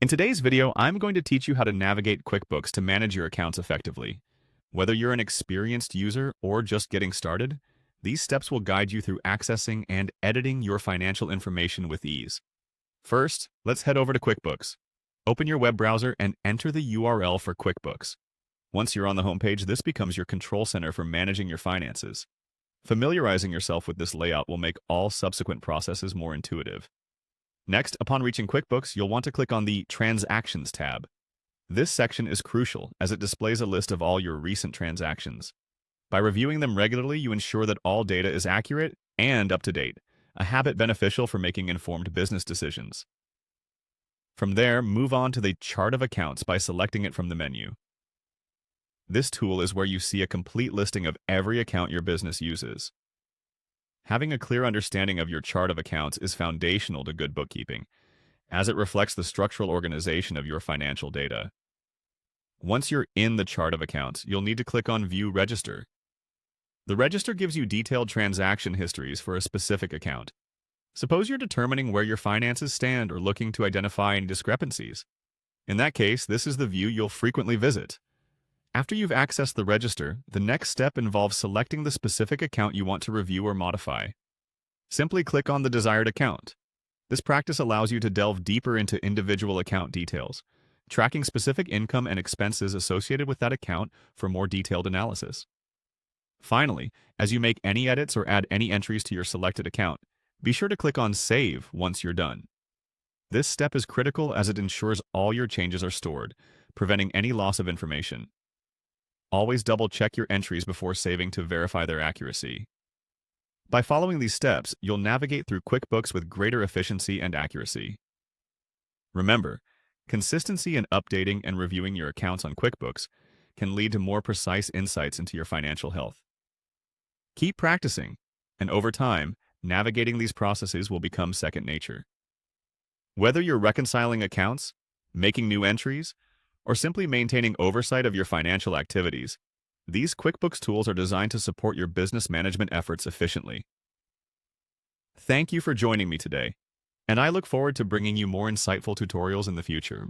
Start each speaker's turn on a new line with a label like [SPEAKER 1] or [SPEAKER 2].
[SPEAKER 1] In today's video, I'm going to teach you how to navigate QuickBooks to manage your accounts effectively. Whether you're an experienced user or just getting started, these steps will guide you through accessing and editing your financial information with ease. First, let's head over to QuickBooks. Open your web browser and enter the URL for QuickBooks. Once you're on the homepage, this becomes your control center for managing your finances. Familiarizing yourself with this layout will make all subsequent processes more intuitive. Next, upon reaching QuickBooks, you'll want to click on the Transactions tab. This section is crucial as it displays a list of all your recent transactions. By reviewing them regularly, you ensure that all data is accurate and up to date, a habit beneficial for making informed business decisions. From there, move on to the Chart of Accounts by selecting it from the menu. This tool is where you see a complete listing of every account your business uses. Having a clear understanding of your chart of accounts is foundational to good bookkeeping, as it reflects the structural organization of your financial data. Once you're in the chart of accounts, you'll need to click on View Register. The register gives you detailed transaction histories for a specific account. Suppose you're determining where your finances stand or looking to identify any discrepancies. In that case, this is the view you'll frequently visit. After you've accessed the register, the next step involves selecting the specific account you want to review or modify. Simply click on the desired account. This practice allows you to delve deeper into individual account details, tracking specific income and expenses associated with that account for more detailed analysis. Finally, as you make any edits or add any entries to your selected account, be sure to click on Save once you're done. This step is critical as it ensures all your changes are stored, preventing any loss of information. Always double-check your entries before saving to verify their accuracy. By following these steps, you'll navigate through QuickBooks with greater efficiency and accuracy. Remember, consistency in updating and reviewing your accounts on QuickBooks can lead to more precise insights into your financial health. Keep practicing, and over time, navigating these processes will become second nature. Whether you're reconciling accounts, making new entries, or simply maintaining oversight of your financial activities, these QuickBooks tools are designed to support your business management efforts efficiently. Thank you for joining me today, and I look forward to bringing you more insightful tutorials in the future.